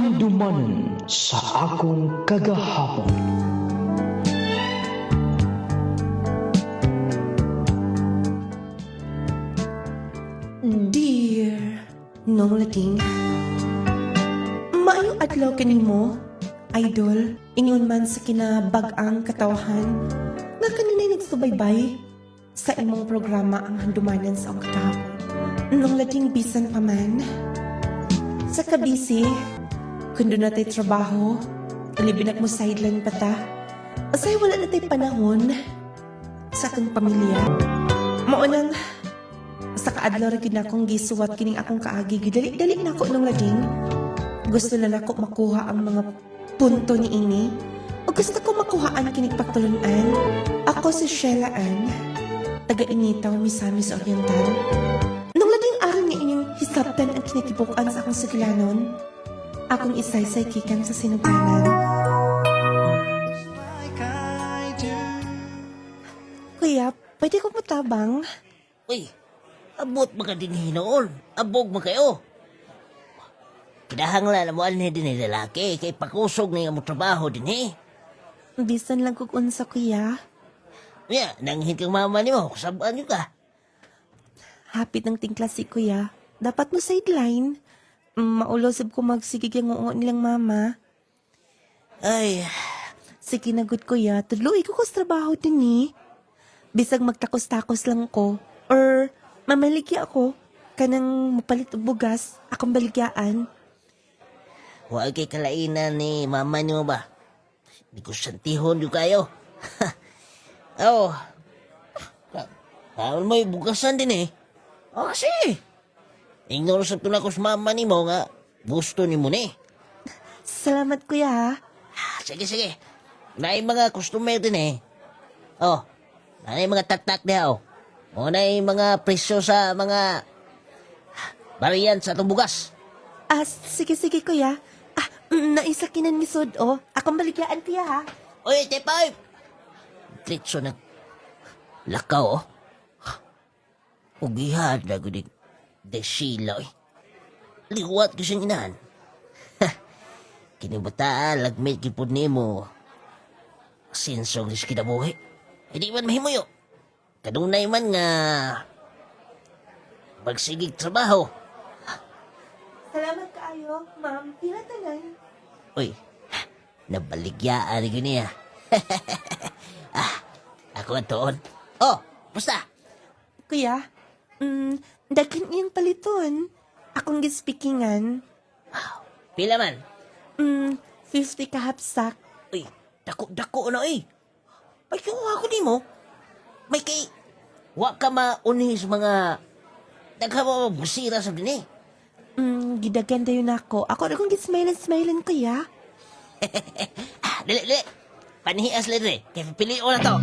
Handumanan sa akong kagahapon. Dear Nong Lating, maayong adlaw kanimo, idol, ingon man sa kinabag-ang katawahan, nga kanina'y nagsubaybay sa imong programa ang handumanan sa akong kagahapon. Nong Lating bisan pa man, sa kabisi, kundo na tayo trabaho, alibinak mo sideline pa ta, asay wala na tayo panahon sa atong pamilya. Maunang, sa kaadlaw ra gid akong gisuwat kining akong kaagi, dali-dali na ako nung laging. Gusto na nako makuha ang mga punto ni ini, o gusto ko makuhaan kining pagtulunan. Ako si Sheila Ann, taga-Initaw, Misamis Oriental. Nung laging araw ni inyong hisabtan ang kinatibukan sa akong sugilanon, akong isaysay kikan sa sinuganan. Kuya, pwede ko matabang? Uy, abot mga din hinoon. Abog mga kayo. Kinahanglan na mo alin din ni lalaki kay pakusog na yung trabaho din eh. Bisan lang kung unsa, kuya. Yeah, nanghin kang mama ni mo, kusabaan nyo ka. Hapit ng tingkla si kuya. Dapat mo sideline. Maulosib ko magsigig yung uungo nilang mama. Ay, Sige na good kuya, tudloy ko sa trabaho din eh. Bisag magtakos-takos lang ko. Or mamaligya ako. Kanang mapalit og bugas, akong baligyaan. huwag kay kalainan ni mama niyo ba? Di ko santihon yung kayo. Oh, paano mo bukasan din eh? Oh, kasi, ignore sa tunakos mama ni mo nga, gusto ni mo ni. Salamat kuya ha. Sige, sige. Naay mga customer din eh. Oh, naay mga tatak niya oh. O naay mga presyo sa mga variant sa itong bugas. Sige kuya. Naisakinan ni Sod oh. Akong baligyaan kuya ha. Uy, T5! Tritso na lakaw oh. Ugihan na gudig de Sheila eh. Liwat ko siyang inahan. Kinibataan, lagmit kipod ni mo. Sinsong lis kinabuhi. Hindi man mahimuyo. Kadunay man nga magsigig trabaho. Salamat kaayo, ma'am. Pila tanan. Uy, nabaligyaan ko niya. Ako ang toon. Oh, basta. Kuya, daghan iyang paliton. Akong gispeakingan. Pila man. 50 ka hapsak. Uy, dako na eh. Ay, kung ako di mo, may kay, wa ka mauni sa mga, dagha mo busira sa din eh. Gidagan dayon ako. Ako na kong gismailan kuya. Dali. Panihias lang rin. Kaya piliin ko na to.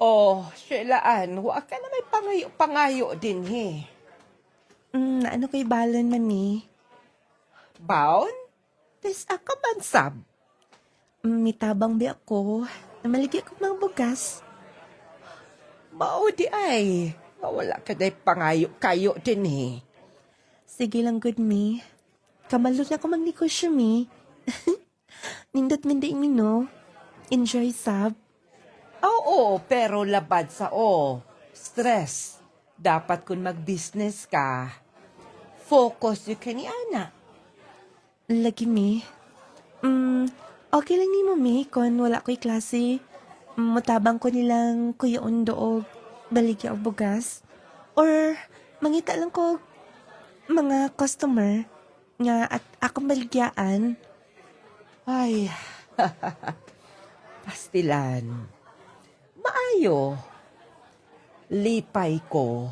Oh, Sheilaan, wa ka na may pangayo din he. Ano kay balon man ni? Baon? Tes aka bansab. Mitabang bi ako. Namaligya ko mga bugas. Mao di ay. Wala ka day pangayo kayo din he. Sige lang good mi. Kamalot na ko magnegosyo mi. Nindot min di no. Enjoy sab. Oo, pero labad sa stress. Dapat kung mag-business ka, focus yung kaniana. Lagi mi. Okay lang ni mo mi kung wala ko'y klase. Matabang ko nilang kuya undo o baligya o bugas. Or mangita lang ko mga customer nga at akong baligyaan. Ay, pastilan. Maayo. Lipay ko.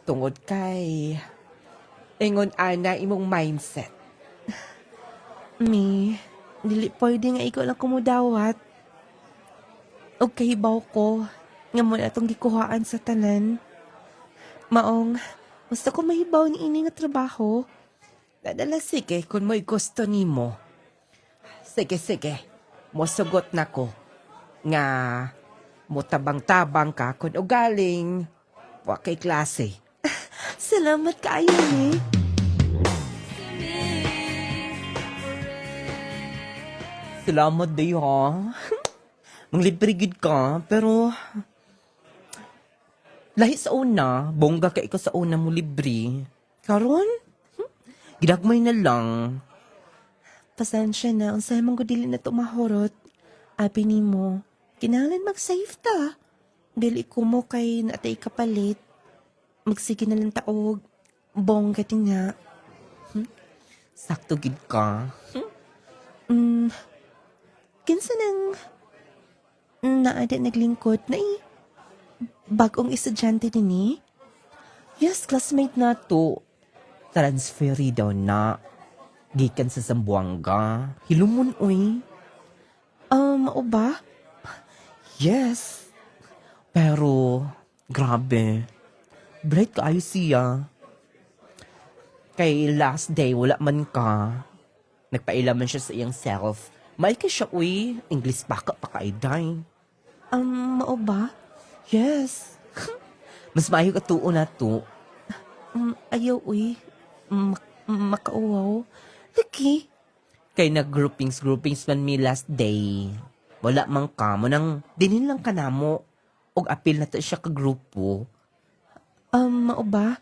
Tungod kay ingon ana imong mindset. Mi, dili pwede nga ikaw lang kumudawat. O kahibaw ko, nga mo atong gikuhaan sa tanan. Maong, gusto ko mahibaw ni ini nga trabaho. Dadala sige kung mo'y gusto nimo. Sige. Mosugot na ko. Nga, motabang-tabang ka kung ugaling, wa kay klase. Salamat kaayo ni. Salamat day ha. Manglibre gid ka, pero lahi sa una, bongga ka ikaw sa una mo libre. Karon, gidagmay na lang. Pasensya na, unsay man ko dili na tumahorot. Abi nimo, kinahanglan mag-save ta. Dili ko mo kay natay kapalit. Magsige na lang taog. Bongga din nga. Sakto gid ka. Kinsa nang naada naglingkod na bagong estudyante din eh. Yes, classmate na to. Transferi daw na. Gikan sa Zamboanga. Hilumon, uy. Mao ba? Yes. Pero, grabe. Bright ka ayo siya. Kay last day, wala man ka. Nagpailaman siya sa iyang self. May ka siya, uy. English baka pa kay day. Mao ba? Yes. Mas maayo ka tuon na to. Ayaw, uy. Makauwaw. Laki. Kay nag-groupings man mi last day. Wala man ka mo nang dinin lang ka na mo. Og apil na to siya ka grupo. Mao ba?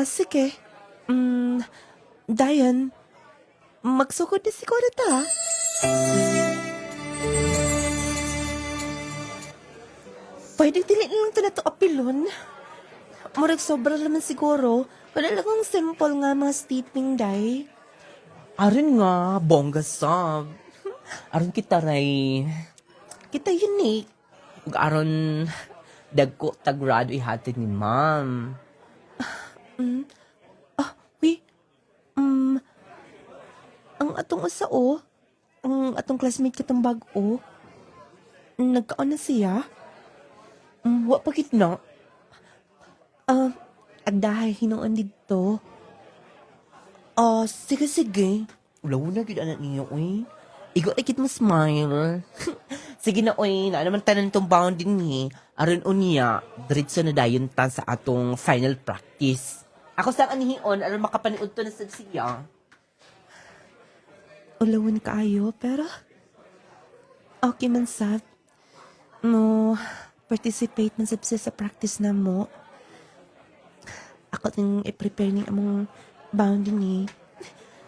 Sige. Dayan. Magsukod na siguro ta. Pwede dili lang ito na to apilon. Murag sobra naman siguro. Wala lang ang simple nga mga steeping day. Aron nga, bongga sab. Aron kita ray. Kita unique. Ug aron dagko tagrado ihatid ni ma'am. Uy. Ang atong usao, ang atong classmate katong bag-o, nagkaon na siya. Wa pa gid na. Agdahay hinoon dito. Sige. Ulaw na gid anak niyo uy. Igo ikit mo smile. Sige na uy, na naman tanan tong bound din ni. Aron unya, diretso na dayon ta sa atong final practice. Ako sa anihion aron makapaniud to na sa siya. Ulawon kaayo, pero okay man sab. No, participate man sab siya sa practice na mo. Ako ting i-prepare ni among bound ni.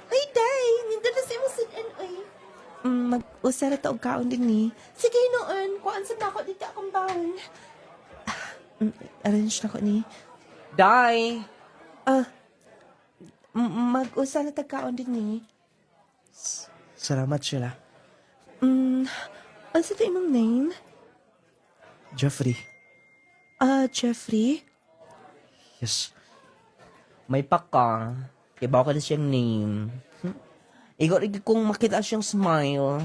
Ay, day! Nindun na si mo sudan, oy. Mag-usara ta og kaon din ni. Sige noon, kuan sa nako dito akong bound. Arrange na ko ni. Day. Mag-usara ta kaon din ni. Salamat sila. Ano sa imong name? Jeffrey. Jeffrey? Yes. May paka. Kaya baka na siyang name. Igo rin kung makita siyang smile.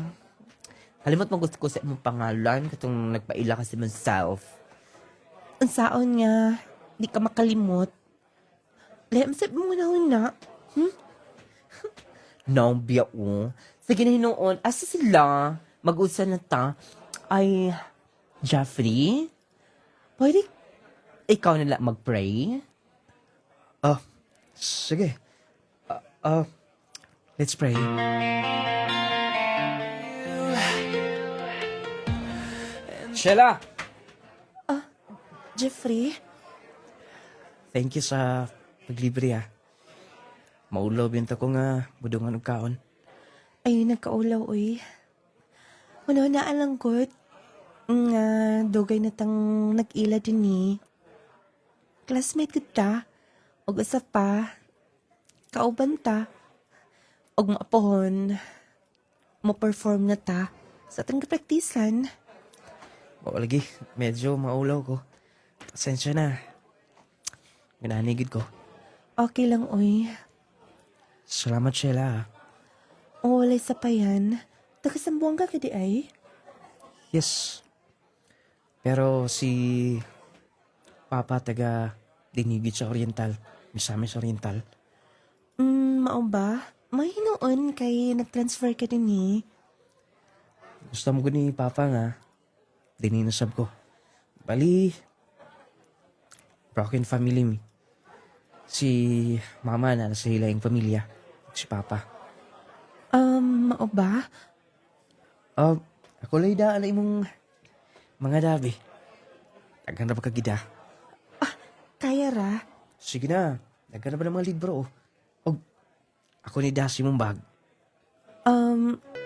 Halimot mo gusto ko sa imong pangalan katong nagpaila kasi myself. Ang saon nga, di ka makalimot. Lemsip mo na. Naong biya o. Sige na hinoon. Asa sila? Mag-usa na ta. Ay, Jeffrey? Pwede ikaw nila mag-pray? Sige. Let's pray. Sheila! Jeffrey? Thank you sa paglibre Maulaw binta ko nga budungan og kaon. Ay, nagkaulaw, uy. Ano na alangkot? Nga, dugay na tang nag-ila din ni. Classmate kita. Og usap pa. Kauban ta. Og maapohon. Mo-perform na ta. Sa atong kapraktisan. O lagi, medyo maulaw ko. Pasensya na. Ginanigid ko. Okay lang, uy. Salamat, Sheila. O walay sa payan. Tagasambuang ka kadi ay? Yes. Pero si Papa taga dinigid sa Oriental. Misamis Oriental. Mao ba? May hinoon kay nag-transfer ka din ni. Gusto mo ko ni Papa nga. Dininasab ko. Bali, broken family mi. Si mama na nasa hilayang pamilya. Si papa. Mao ba? Ako lay da alay mong mga dabi. Daghan na ba kagida? Kaya ra? Sige na. Daghan na ba ng mga libro? O, ako ni Dasi mong bag.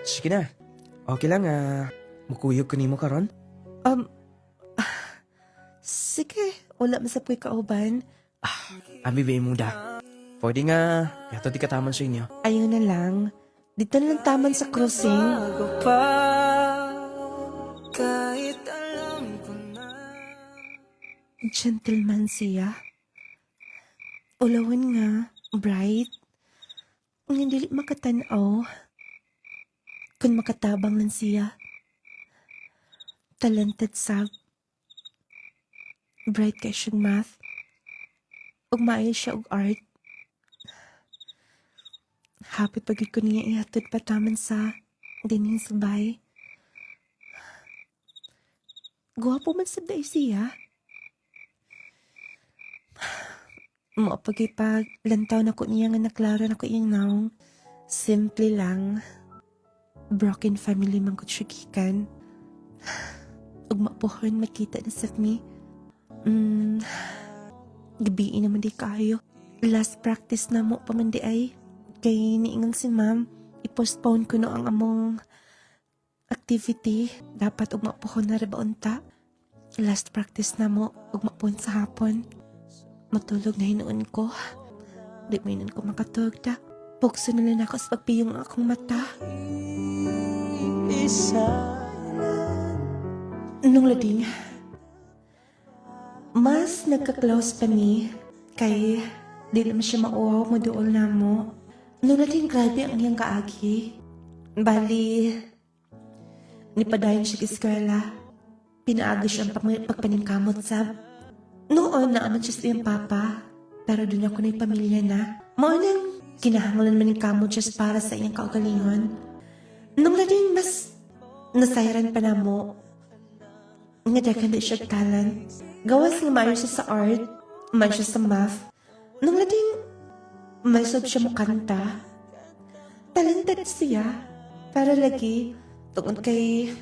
Sige na. Okay lang, mukuyog ko nimo karon. Sige, wala masapoy kauban. Ami ba mo da? Pwede nga, yato di kataman sa inyo. Ayaw na lang. Dito na lang taman sa crossing. Gentleman siya. Ulawan nga, bright. Nga dili makatanaw. Kung makatabang man siya. Talented sab. Bright kay siyang math. Ug maayo siya og art. Happy pagid ko niya ihatod pa taman sa dining sabay. Gwapo man sa day siya. Mo pagay pag lantaw na ko niya nga naklara na ko iyang naong. Simple lang. Broken family man ko siya gikan. Ug mapuhon makita na sa me. Gabiin naman di kayo. Last practice na mo pa man di ay. Kay niingon si ma'am, i-postpone ko no ang among activity. Dapat ug mapuhon na riba unta. Last practice na mo ug mapuhon sa hapon. Matulog na hinuon ko. Di mo ko makatulog ta. Pugso na lang ako sa pagpiyong akong mata. Nung lading, mas nagka-close pa ni kay di naman siya mauwaw maduol na mo. Nung lading grabe ang iyang kaagi. Bali, nipadayon siya eskwela. Pinaaga siya ang pagpaningkamot sab. Noon naaman siya sa iyang papa. Pero doon ako na yung pamilya na. Maunang kinahanglan man yung kamot siya para sa iyang kaugalingon. Nung lading mas nasayran pa na mo. Nga daghan na siya talent. Gawas nga maayo siya sa art, maayo siya sa math. Nung lading, may sob siya mo kanta. Talented siya. Para lagi, tungkol kay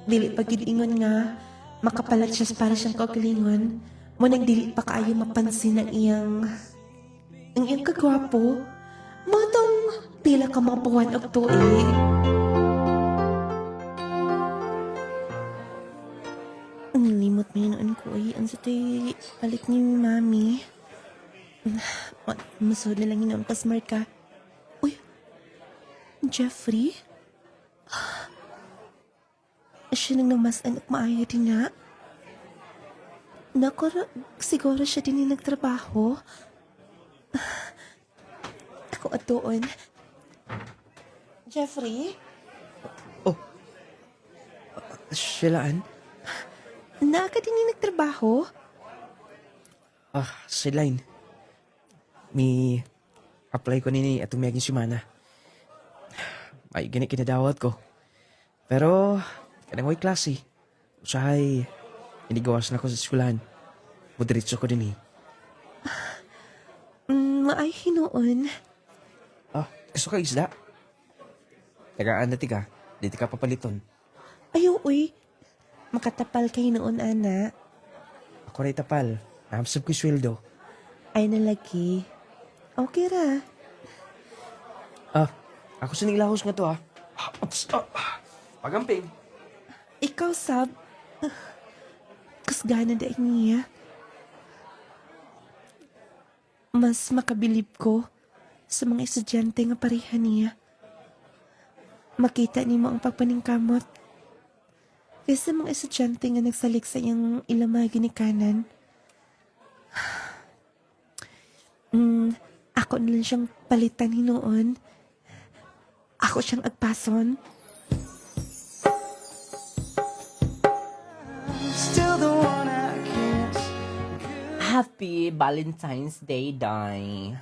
dili pagid-ingon nga, makapalat siya para siyang kaugalingon. Munang dili pa kaayo mapansin ang iyang kagwapo. Matong pila ka mga buwan og tuig. Nilimot mo yun ko ay. Ang satay palit ni mami. Masod na lang yun pas marka. Uy, Jeffrey? Siya nang namasan at maayo din na. Naku, siguro siya din yung nagtrabaho. Ako atoon. Jeffrey? Silaan? Naka din yung nagtrabaho? Si Line. Mi apply ko nini at tumiyagin si Mana. Ay, gani kinadawat ko. Pero, kanang way klase. Usahay, inigawas na ko sa eskwelahan. Mudiritso ko din eh. Maay hinoon. Gusto ka isda? Tagaan na tika. Di ka papaliton. Ayaw, uy. Makatapal kay noon, ana. Ako rin tapal. Nahamsab ko yung sweldo. Ay nalagi. Okay ra. Ako sa nilahos nga to Pagamping. Ikaw, Sab. Kasgana da niya. Mas makabilib ko sa mga estudyante nga pareha niya. Makita ni mo ang pagpaningkamot. Kaysa mga estudyante nga nagsalik sa iyang ilamagi ni kanan. Ako na lang siyang palitan hinoon. Ako siyang agpason. Happy Valentine's Day, Day.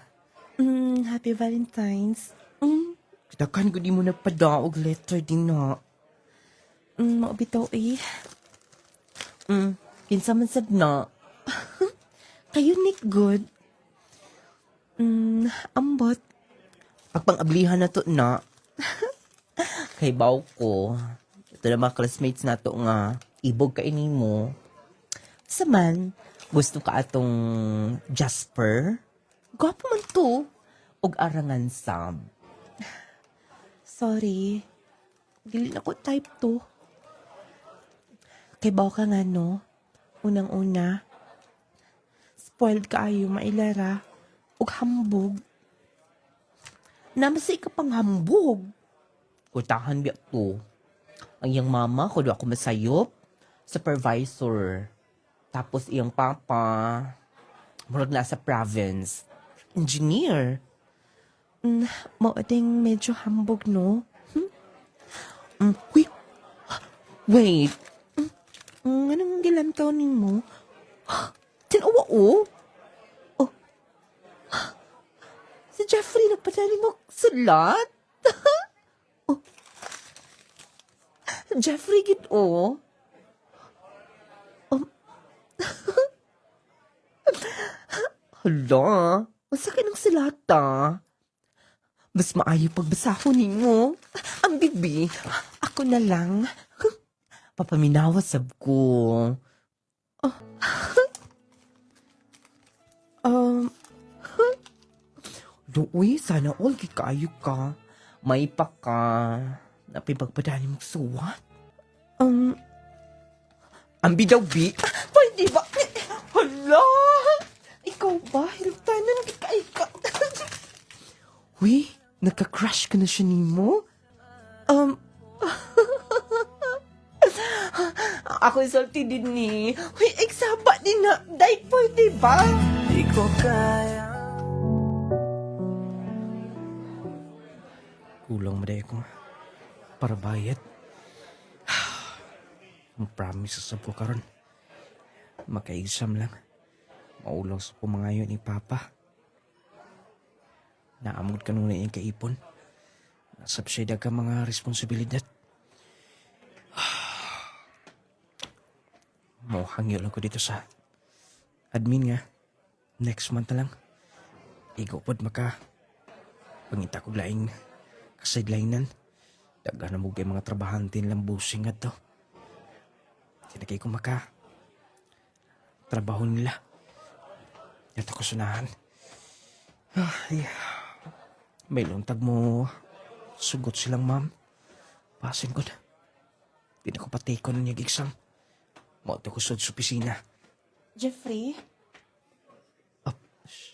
Happy Valentine's. Kitakan ko di mo nagpadaog letter din na. Maubitaw eh. Kinsa man sad na. Kayo, Nick, good. Ambot. Pagpang-ablihan na to na. Kay baw ko. Ito na mga classmates na to nga. Ibog ka ini mo. Saman, gusto ka atong Jasper? Gwapo man to. Og arangan sab. Sorry. Dili na ko type to. Kay baw ka nga no. Unang-una. Spoiled kaayo mailara. Og hambog. Namasay ka pang hambog. Kutahan biya to. Ang iyang mama, kudo ako masayop. Supervisor. Tapos iyang papa, murag nasa province. Engineer. Mauding medyo hambog no. Uy, wait. Anong gilantaw mo? Tinawa o? Oh. Si Jeffrey nagpadali mo sulat? Oh. Jeffrey gid o? Hala, masakit ng silata. Mas maayo pagbasahon ninyo. Ang bibi, ako na lang. Papaminawa sab ko. Uy, sana all kikaayo ka. May pa ka. Napipagpadani mong suwat. Ang bidaw-bi. Pwede ba? Hala! Ikaw ba? Hiltanan kikay ka. Uy, nagka-crush ka na siya nimo? Ako salty din ni. Uy, eksaba din na. Dahil pwede ba? Di ko kaya. Kulang maday ko para bayad. Ang promise sa po karon. Maka-exam lang. Maulaw sa pumangayon ni Papa. Naamod ka nung na yung kaipon. Nasabsida ka mga responsibilidad. Mauhangyo lang ko dito sa admin nga. Next month na lang. Igo pod maka pangita ko laing kasidlainan. Daga na mo kay mga trabahante nilang busing at to. Tinagay ko maka trabaho nila. Ito ko sunahan. Ay, may luntag mo. Sugot silang ma'am. Pasin ko na. Di na ko patikon ng yung exam. Mauto ko sa opisina. Jeffrey?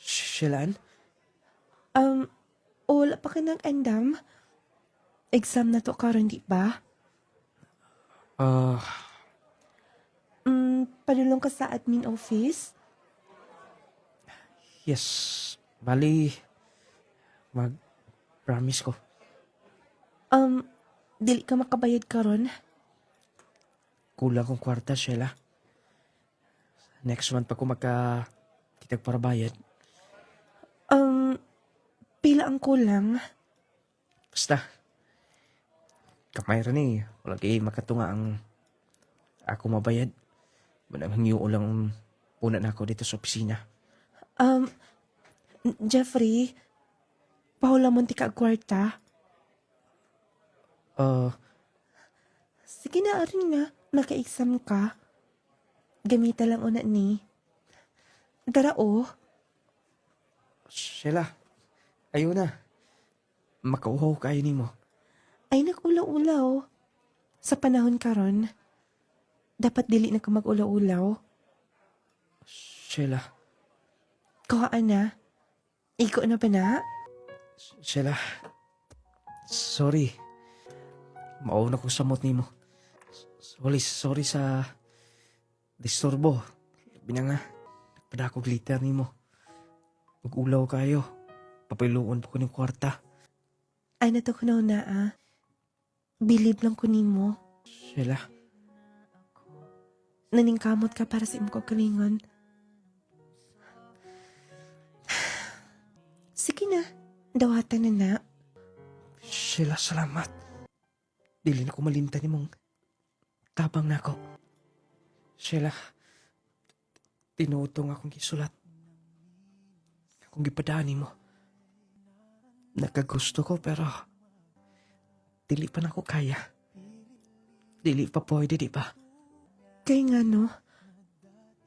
Shilan? Wala pa ka nag-endam? Exam na to karon di ba? Padulong ka sa admin office? Yes. Bali, mag-promise ko. Dili ka makabayad karon? Kulang kong kwarta, Sheila. Next month pa ko kitag para bayad. Pila ang kulang? Basta, kamay rin eh. Wala kayo makatunga ang ako mabayad. Manang hangyo lang una na ako dito sa opisina. Jeffrey, pahula mo ti ka kwarta? Sige na rin nga, naka-exam ka. Gamita lang una ni. Dara o. Sheila, ayaw na. Makauhaw kayo ni mo. Ay nag-ulaw-ulaw. Sa panahon karon, dapat dili na ka mag-ulaw-ulaw. Sheila, Kawaan na. Iko na ba na? Sheila, sorry. Mauna ko samot ni mo. Sorry sa disturbo. Bina nga, nagpada ko glitter ni mo. Mag-ulaw kayo. Papiluon po ko ng kwarta. Ay nato ko na Believe lang ko nimo. Sheila, Naningkamot ka para sa imong kalingon. Sige na, dawatan na. Sheila, salamat. Dili na ko malinta ni mong tabang na ako. Sheila, tinutong akong gisulat. akong gipadani mo. Nakagusto ko pero dili pa na ako kaya. Dili pa pwede, di ba? Kay nga no,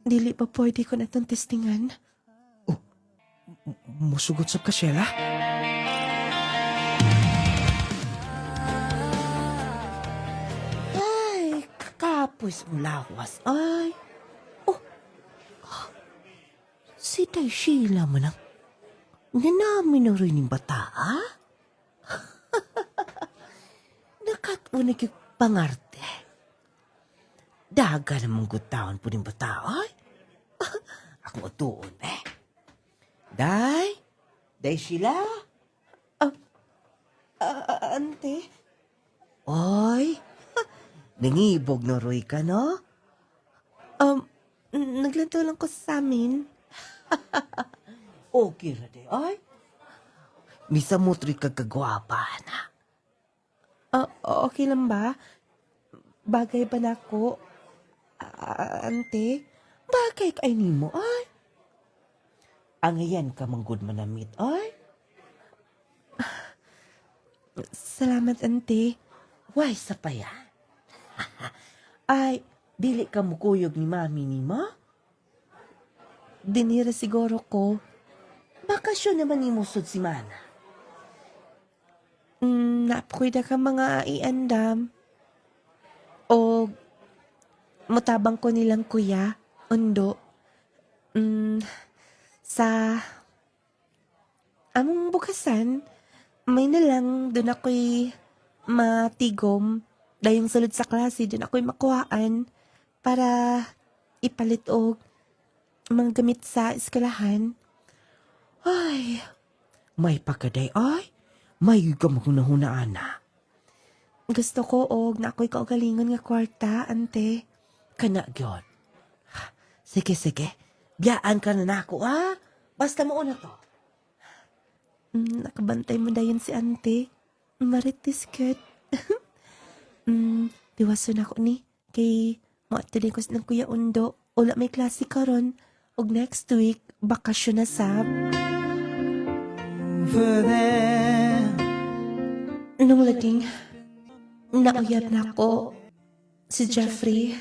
dili pa pwede ko na itong testingan. Musugot sab ka, Sheila? Ay, kakapos mo lawas. Ay. Oh. Si Day Sheila man ang nanamin na rin yung bata, ha? Nakatunig yung pangarte. Daga namang gutaon po ng bata, ay. Akong utuon, eh. Day Sheila? Ante? Oy, nangibog na roy ka, no? Naglantaw lang ko sa amin. Okay ra de, ay. Misa mo tri kagagwapa na. Okay lang ba? Bagay ba na ako? Ante? Bagay kay nimo, ay. Ang yan ka manggod manamit, ay. Salamat, ante. Why sa pa yan? Ay, dili ka mukuyog ni mami ni ma? Dinira siguro ko. Bakasyon naman ni musod si Mana. Napakuida ka mga iandam. O mutabang ko nilang kuya, undo. Sa among bukasan, may na lang doon ako'y matigom. Dayong sulod sa klase, doon ako'y makuhaan para ipalit og mga gamit sa eskalahan. Ay, may pagkaday, ay. May ka magunahunaan na. Gusto ko og na ako'y kaugalingon nga kwarta, ante. Kana gyud. Sige, sige. Biyaan ka na nako, ha? Basta mauna to. Nakabantay mo dayon si ante. Maritis good. Diwaso na ako ni. Kay maatulikos ng Kuya Undo. Ula may klase karon. Og next week, bakasyon na sab. Nung lading, nauyab na ako. Si Jeffrey,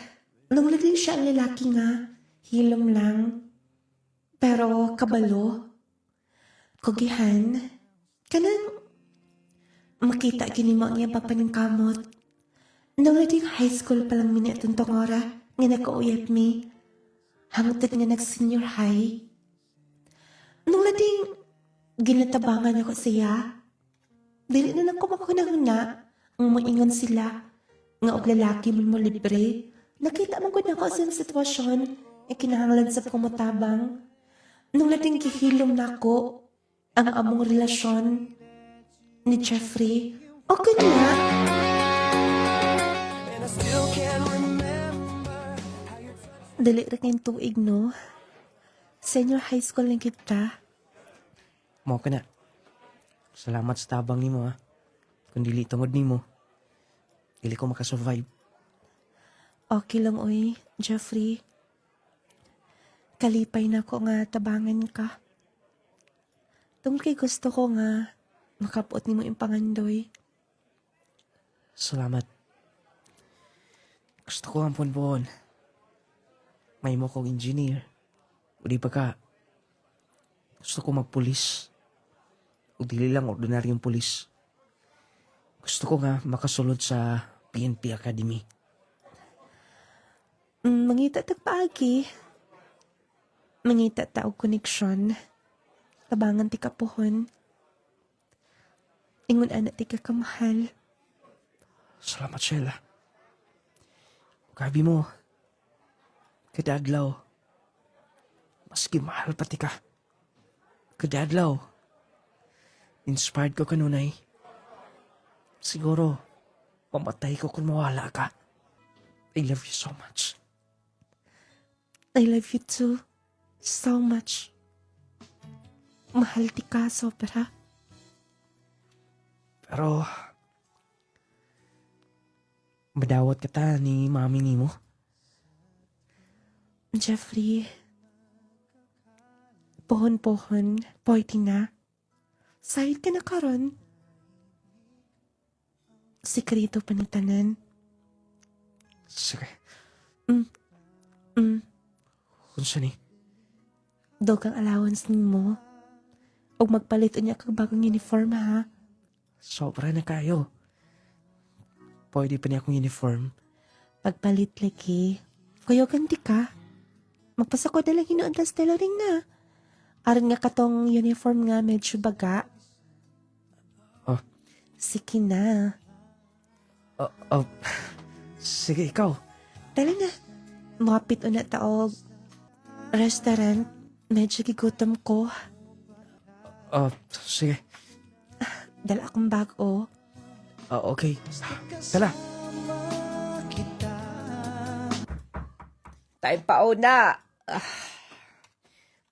nung lading siya ang lalaki nga, hilom lang. Pero kabalo, kugihan, kanang makita gini mo ang iyang papaningkamot. Nung lading high school pa lang mini atong tongora, nga nakauyab mi, hangtod nga nag-senior high. Nung lading ginatabangan ako siya, dili na lang ko makunahuna, ang moingon sila, nga og lalaki mo libre. Nakita mo gud ako sa sitwasyon, kinahanglan sa kumutabang. Nung lading gihilom na ako, ang among relasyon ni Jeffrey, okay na. Dali rin yung tuig, no? Senior high school lang kita. Mao ka na. Salamat sa tabang nimo, ha. Kung dili tungod nimo, dili ko makasurvive. Okay lang, oy, Jeffrey. Kalipay na ko nga tabangan ka. Tungkol kay gusto ko nga makapuot ni mo yung pangandoy. Salamat. Gusto ko ang puon-puon. May mo kong engineer. O di ba ka? Gusto ko magpulis. O dili lang ordinaryong pulis. Gusto ko nga makasulod sa PNP Academy. Mangita tagpaagi. Mangita taog koneksyon. Tabangan ti kapuhon. Ingon anak ti ka kamahal. Salamat, Sheila. Gabi mo. Kadadlaw. Maski mahal pati ka. Kadadlaw. Inspired ko kanunay. Siguro, pamatay ko kung mawala ka. I love you so much. I love you too. So much. Mahal ti ka sobra. Pero, madawat ka ta ni mami ni mo. Jeffrey, Pohon-pohon, pwede na. Side ka na karon. Sikreto pa ni tanan. Sige. Mm, Unsa ni? Dogang allowance nimo. Og magpalit niya kag bagong uniform ha. Sobra na kayo. Pwede pa niya akong uniform. Pagpalit lagi. Kuya ganti ka. Magpasako na lang hinuon tas tailoring na. Aron nga katong uniform nga medyo baga. Oh. Sige na. Sige, ikaw. Dali na. Mapit na taog. Restaurant. Medyo gigutom ko. Sige. Dala akong bag o. Okay. Tala. Time pa na.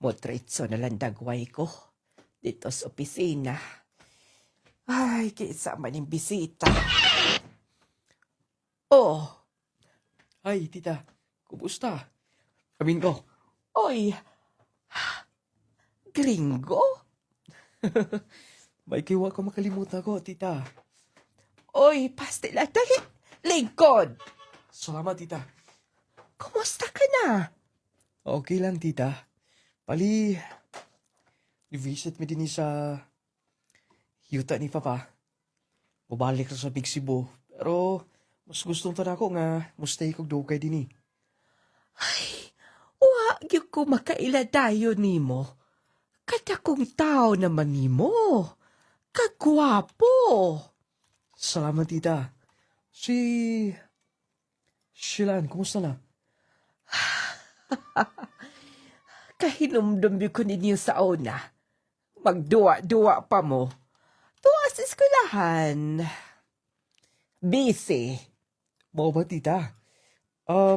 Motretso na lang dagway ko dito sa opisina. Ay, kaysa man yung bisita. Oh, Ay, tita. Kumusta? Kamin ko. oy. Gringo? May kiwa ko makalimutan ko, tita. Oy, pastila, dali. Lingkod, Salamat, tita. kumusta ka na? Okay lang, tita. Pali, i-visit mi din sa yuta ni Papa. Mabalik ra sa Big Cebu. Pero, mas gustong ta ako nga, mustay kog dugay din eh. Wag yung kumakaila dayo nimo. Katakong tao naman nimo. Kagwapo. Salamat, tita. Si Shilan, kumusta na? Kahinumdum ko ninyo sa una. Magduwa-duwa pa mo. Tuwa sa eskwelahan. Busy. Mao ba, tita?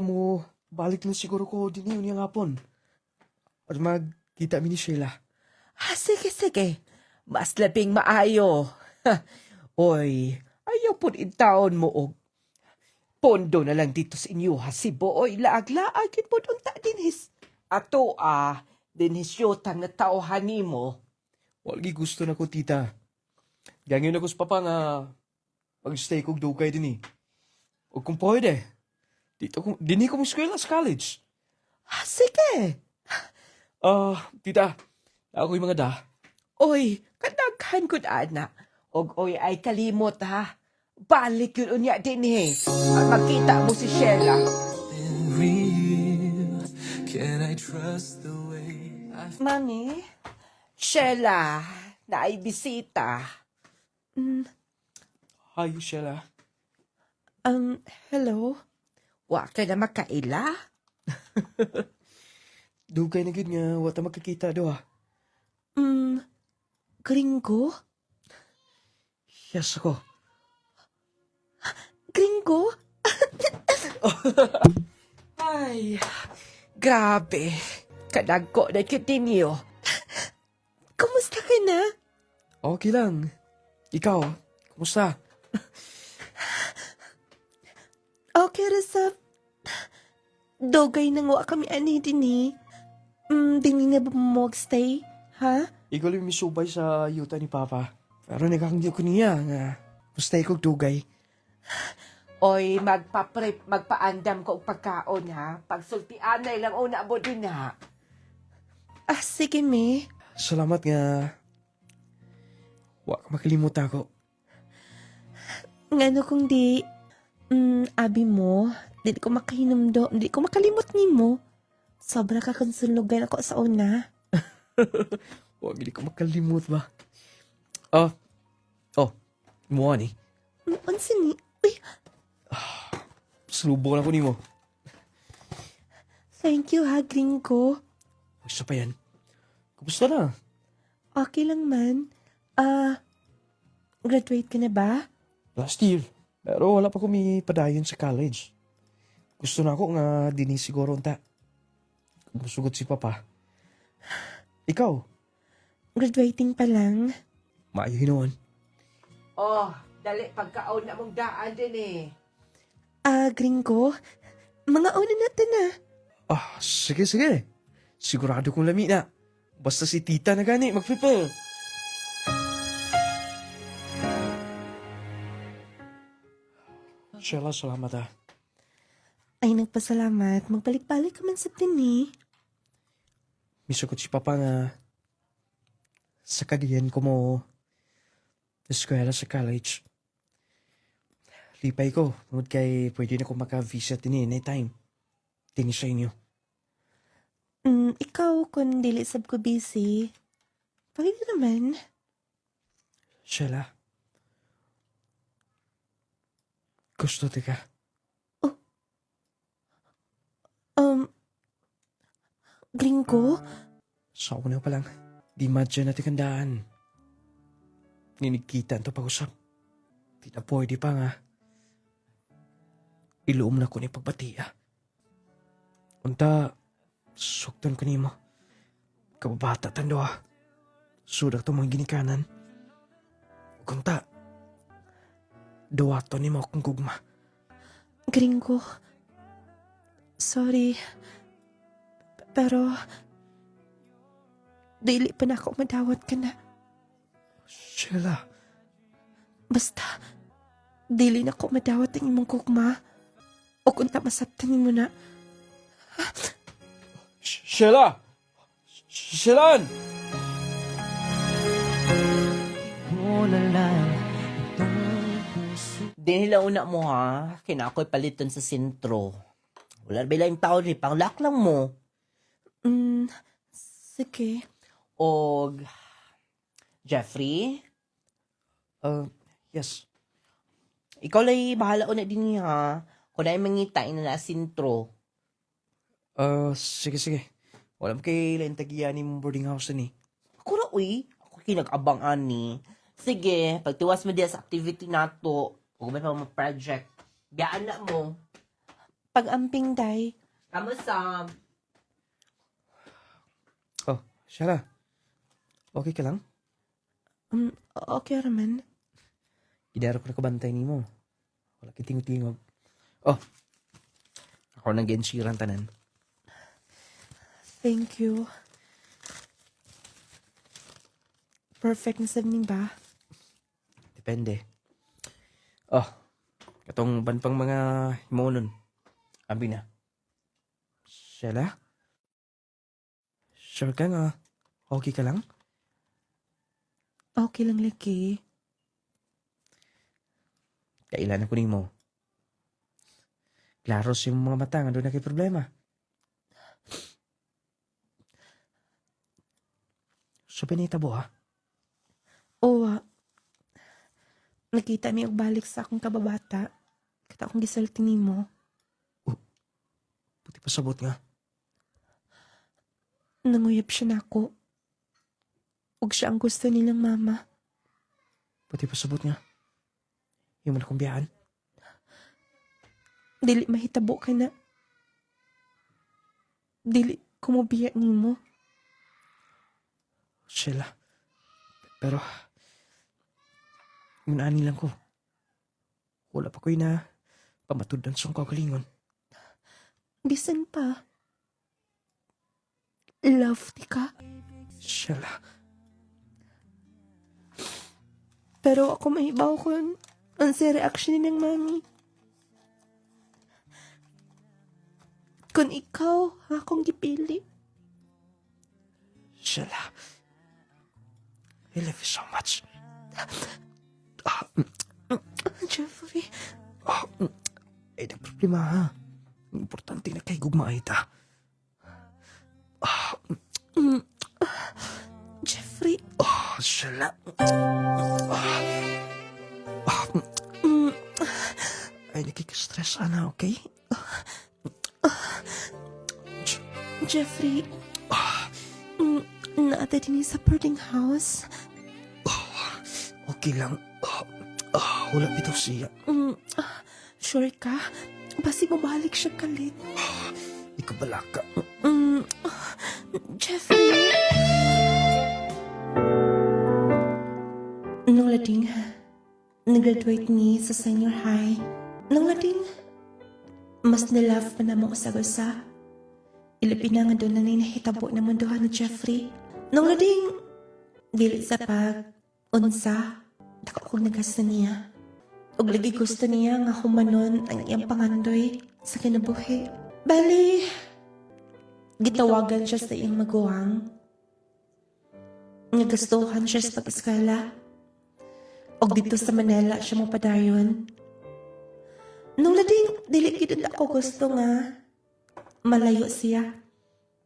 Mo, balik lang siguro ko din yun yung hapon. At magkita mi ni Sheila. Sige, sige. Mas labing maayo. Oy, ayaw po in taon mo og pondo na lang dito sa inyo ha si Boy. Laag-laagin po unta dinhis. Ato dinhis yotang na tauhan nimo. Walgi gusto na ko, tita. Gangin ako sa Papa nga mag-stay kog dugay din eh. O kung pwede, dini ko mag-eskwela sa college. Sige. Tita, ako yung mga da. Oy, kadaghan gud ana. Og oy ay kalimot ha. Balik yun unya din Magkita mo si Sheila. Real. Can I trust the way I feel? Mami? Sheila, naay bisita. Hi, Sheila. Hello? Wa ka na makaila? Dugay na gid nga, wata magkakita do ah. Gringo? Yes ako. Gringo? Ay, grabe. Kadagko na kitinyo. Kumusta ka na? Okay lang. Ikaw, kumusta? Okay, Rasap. Dogay nang wa kami ani din eh. Dini na ba mo magstay? Ha? Ikaw lang misubay sa yuta ni Papa. Pero nagkakangyo ko niya nga, mustay kog dugay. Oy, magpaandam ko og pagkaon ha. Pagsultian na ilang una mo din ha. Sige, me. Salamat nga. Wa ka makalimutan ko. Ngano kung di, abi mo, di ko makahinumdo, di ko makalimot ni mo. Sobra ka konsunugan ako sa una. Wa gili ko makalimut ba? Mo ni. Unsa ni? Uy, Salubong ako nimo. thank you ha, Gringo. Gusto pa yan. Kumusta na? Okay lang man. Graduate ka na ba? Last year. Pero wala pa ko may padayon sa college. Gusto na ako nga dini siguro unta. Musugot si Papa. Ikaw, Graduating pa lang. maayo hinoon. Oh, dali pagkaon na mong daan din Gringo, mga una natin na. Sige. Sigurado kong lami na. Basta si tita na gani, mag-prepare. Sheila, salamat ah. Ay, nagpasalamat. Magbalik-balik ka man sa tini. Misukot si Papa nga sa kagayan ko mo eskwela sa college. Lipay ko, tungod kay pwede na ko maka-visit din anytime. Tini sa inyo. Ikaw, kung dili sab ko busy, pwede naman. Sheila. Gusto ti ka. Gringo? Sa una pa lang, di madya natin kandaan. Ninigkita ito pag-usap. Di na pwede pa nga. Iluom na ko ni pagbatiya. Unta, suktan ko ni mo. Kababata tando ah. Sudak to mga ginikanan. Kunta, dawato ni mo akong gugma. Gringo. Sorry. Pero, dili pa na ako madawat ka na. Sheila, Basta, dili na ako madawat ang imong kukma. O kung ta masabtan mo na. Sheila! Sheilan! Dinhila una mo ha, kinakoy paliton sa sentro. Wala ba yung tao ni panglak lang mo. Sige. Og, Jeffrey, Yes. ikaw lay bahala una din ha. Kung na mangitain na sentro. Sige. Walang kay lain tagiyan ni mong boarding house ni. Ako na uy, ako kinag-abang ani. Sige, pagtiwas mo diya sa activity nato, kung ba mo project, biyaan na mo. Pag-amping, day. Kamusta? Oh, Sheila. Okay ka lang? Okay raman. Idaro ko na kabantay ni mo. Wala kiting-tingog. Oh, ako nang gensiran tanan. Thank you. Perfect na sabning ba? Depende. Oh, katong banpang mga himonon. Ambi na. Sheila? Sure ka nga. Okay ka lang? Okay lang, Laki. Kailan ako mo. Klaro sa mga mata nga doon na kay problema. So, pinitabo ha? Oo, nakita mi og balik sa akong kababata. Kata akong gisalti nimo. Puti pasabot nga. Nanguyab siya nako. Ug siya ang gusto nilang mama. Puti pasabot nga. Yung man akong biyaan. Dili mahitabo ka na. Dili kumubiya nimo. Sheila. Pero, munani lang ko. Wala pa ko'y na pamatudan sa kagalingon. Bisan pa. Love ti ka. Sheila. Pero ako mahibaw kung ang sa reaction ng mami. Kung ikaw, akong gipili. Sheila. I love you so much. Jeffrey, Ay, nang problema ha. Importante na kay gugma ay ta. Jeffrey, Sheila. Ay, nakikastress ana, okay? Jeffrey, naata din sa boarding house. Okay lang. Wala bitaw siya. Sure ka? Basi mabalik siya kalit. Ikaw bala ka. Jeffrey! Nung lading, nag-graduate ni sa senior high. Nung lading, mas nilove pa na mo usag-usa. Ilapin na nga doon na nahitabo na munduhan ni Jeffrey. Nung lading, dili sa unsa, dako kong nagasta niya. Ug lagi gusto niya nga humanon ang iyang pangandoy sa kinabuhi. Bali, gitawagan siya sa iyang maguwang. Nagastuhan siya sa pag-eskala. Og dito sa Manila siya mo padayon. Nung lading, dili gid ako gusto nga malayo siya.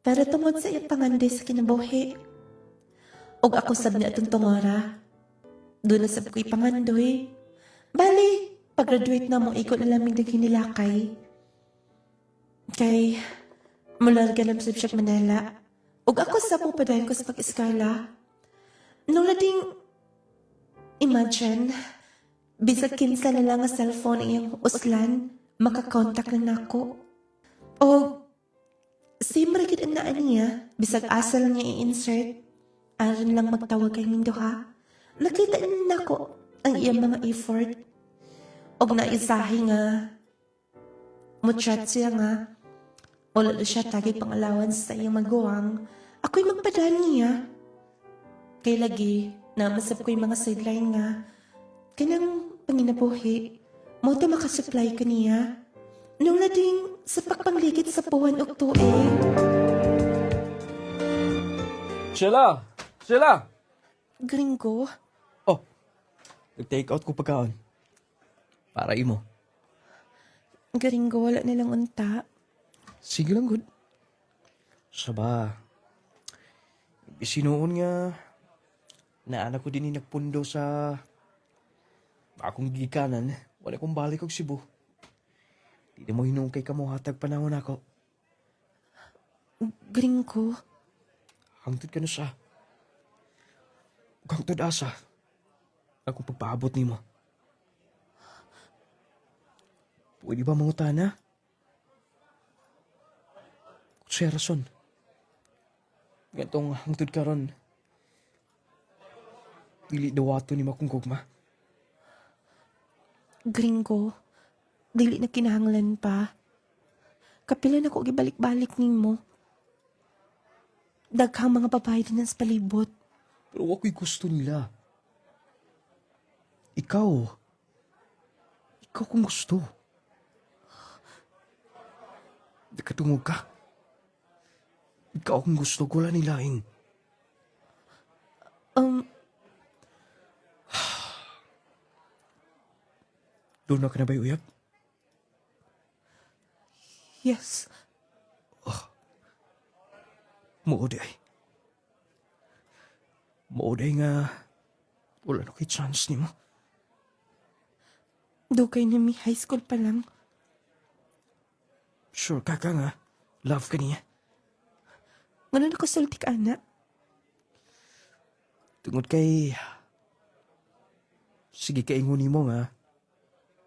Pero tungod sa iyang pangandoy sa kinabuhi. Og ako sab niya atong tungora. Doon na sab ko'y pangandoy. Bali, pag-graduate na mo, ikot na lamig naghinilakay. Kay, mula ka lang sa Manila. Og ako sa mo padayon ko sa pag-eskala. Nung lading, imagine, bisag kinsa na lang ang cellphone iyang uslan, makakontak na nako. O, simra gid na niya, bisag asal niya i-insert, aron lang magtawag kay Mindo ha. Nakita na nako ang iyang mga effort. Og naisahi nga, mutchat siya nga, wala na siya tagay pang allowance sa iyang maguwang, ako'y magpadaan niya. Kay lagi, namasap ko'y mga sideline nga, kanang panginabuhi, mo to makasupply ka niya. Nung lading sa pagpangligid sa puwan o tuig. Sheila! Sheila! Gringo, Oh, nag-take out ko pagkaon. Para imo. Gringo, wala na lang unta. Sige lang, good. Saba, isinuon nga, naanak ko din nagpundo sa akong gikanan, wala kong balik og Cebu. Di na mo hinungkay ka mo hatag panahon ako. Gringo, Hangtod ka na siya. Ug hangtod asa. Akong pagpaabot ni mo. Pwede ba mangutana? Siya rason. Gantong hangtod karon. Dili dawato ni makong gugma. Gringo, dili na kinahanglan pa. Kapila na ko gibalik-balik nimo. Daghang mga babae din sa palibot. Pero ako'y gusto nila. Ikaw kung gusto. Di ka tungog ka. Ikaw kung gusto ko lang nilaing. Doon na ka na ba uyab? Yes. Mooday. Mooday nga wala na kay chance ni mo. Dugay na mi high school pa lang. Sure ka nga. Love ka niya. Ngano na ko sulti ka, anak? Tungod kay... Sige kaingunin mo nga.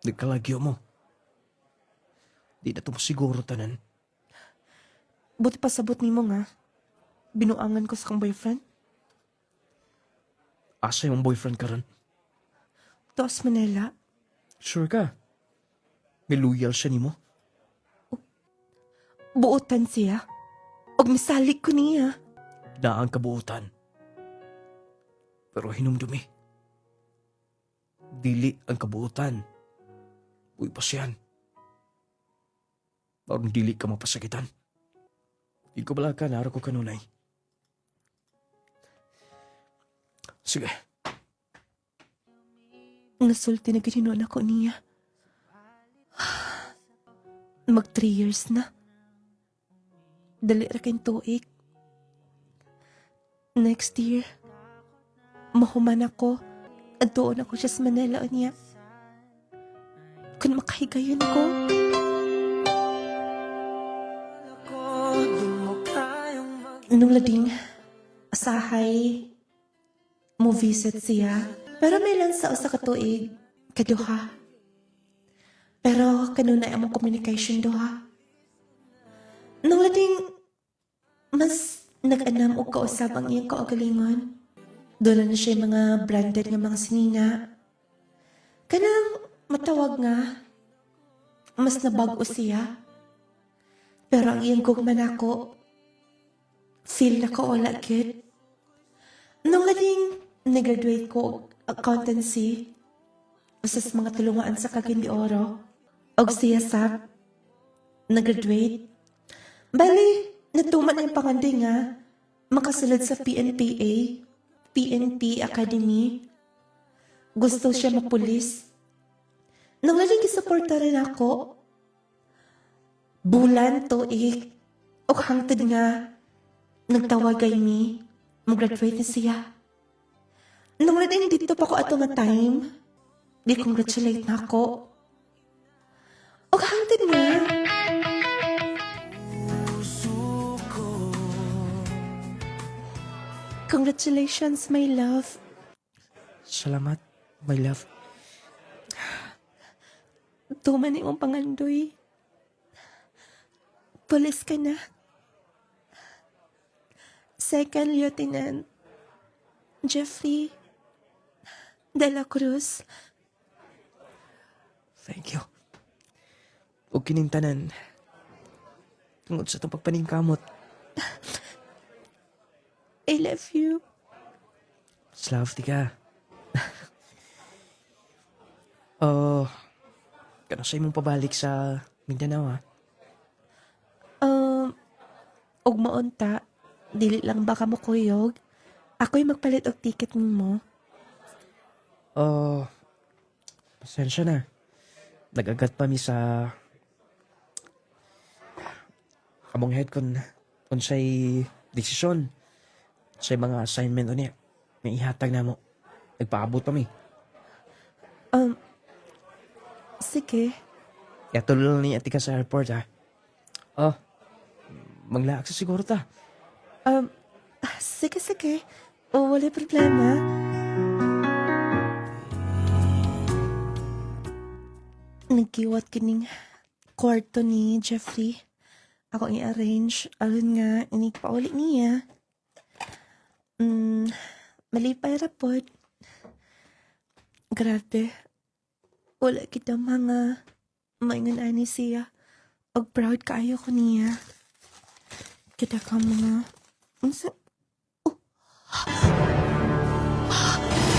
Nagkalagyo mo. Di na to siguro tanan. Buti pa sabot nimo nga. Binuangan ko sa kang boyfriend. Asa yung boyfriend ka ron? Toos Manila. Sure ka? May loyal siya ni mo? Buotan siya. Og misalik ko niya. Daan kabuutan. Pero hinumdumi. Dili ang kabuutan. Uy pa siyan. Parang dili ka mapasakitan. Di ko bala ka, naro ko kanunay. Sige. Nasulti na gininuan ako niya. Mag 3 years na. Dali ra kayong tuig. Next year, mahuman ako at doon ako siya sa Manila o niya. Kung makahigayon ko. Nung lading, asahay, mo visit siya. Pero may lang sa usa ka tuig, kaduha. Pero kanunay among communication duha. Nung lading, mas nag-anam og kausap ang iyang kaugalingon. Doon na siya mga branded nga mga sinina. Kanang matawag nga, mas nabago siya. Pero ang iyang gugman ako, feel na ko wala gid. Nung lading nag-graduate ko og accountancy, usas mga tulungan sa Cagayan de Oro, og siya sa nag-graduate. Bali, natuman ang pangandoy nga, makasulod sa PNP Academy. Gusto siya mapulis. Nung lading isuporta rin ako, bulan tuig, og hangtod nga, nagtawagay mi, mag-graduate na siya. Nung lading dito pa ko ato nga time, di-congratulate na ako. Og hangtod nga, congratulations, my love. Salamat, my love. Tuman imong pangandoy. Pulis ka na. Second Lieutenant Jeffrey De La Cruz. Thank you. Huwag kining tanan. Tungod sa itong pagpaningkamot. I love you. Slav di ka. Oh, kano sa imong pabalik sa Mindanao, ha? Og maunta, dili lang baka mo kuyog. Ako'y magpalit og ticket mo. Oh, pasensya na. Nag-agat pa mi sa among head kon unsay desisyon sa mga assignment unya may ihatag na mo. Nagpaabot pa mi. Sige. Kaya tulol ni ati ka sa airport, ha? Oh, maglaak sa siguro ta. Sige. O, wala problema. Nagkiwat kining kwarto ni Jeffrey. Ako i-arrange. Aron nga, inikpauli niya. Malipay rapod. Grabe. Wala kita mga maingon ani siya. Og proud kaayo ko niya. Kita ka mga...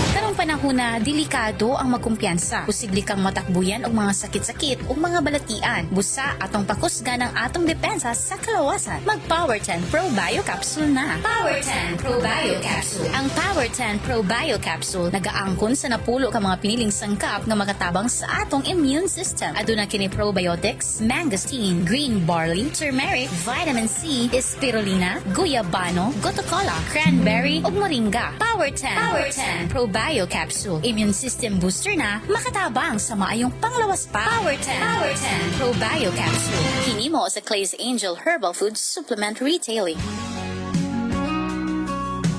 Karong panahon na delikado ang magkumpiyansa. Posible kang matakbuyan og mga sakit-sakit o mga balatian. Busa atong pakusga ng atong depensa sa kalawasan. Mag Power 10 Pro Bio Capsule na. Power 10 Pro Bio Capsule. Ang Power 10 Pro Bio Capsule nagaangkon sa napulo ka mga piniling sangkap nga makatabang sa atong immune system. Aduna kini probiotics, mangosteen, green barley, turmeric, vitamin C, spirulina, guyabano, gotocola, cranberry ug moringa. Power 10 Pro Bio Capsule. Immune system booster na makatabang sa maayong panglawas pa. Power 10 Pro Bio Capsule. Hinimo sa Clay's Angel Herbal Food Supplement Retailing.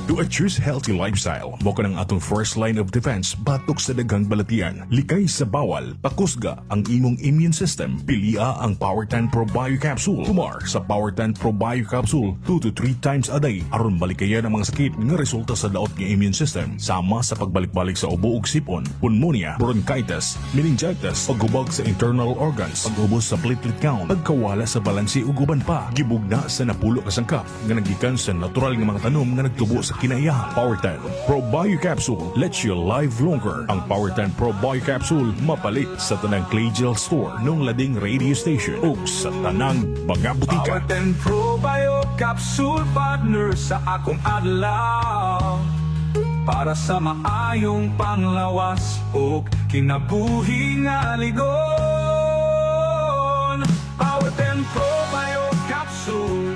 To choose healthy lifestyle, mo ka ng atong first line of defense batok sa daghang balatian. Likay sa bawal, pakusga ang imong immune system. Pilia ang Power 10 Pro Bio Capsule. Tumar sa Power 10 Pro Bio Capsule 2 to 3 times a day aron balikayan ang mga sakit nga resulta sa daot nga immune system. Sama sa pagbalik-balik sa ubo ug sipon, pneumonia, bronchitis, meningitis, paghubog sa internal organs, pag-ubos sa platelet count, pagkawala sa balansi ug uban pa. Gibugna sa napulo ka sangkap nga nagikan sa natural nga mga tanom nga nagtubo sa kinaiyahan. Power 10 Pro Bio Capsule lets you live longer. Ang Power 10 Pro Bio Capsule mapalit sa tanang Clay Gel Store nung lading radio station o sa tanang mga butika. Power 10 Pro Bio Capsule partner sa akong adlaw para sa maayong panglawas o kinabuhi nga aligon. Power 10 Pro Bio Capsule.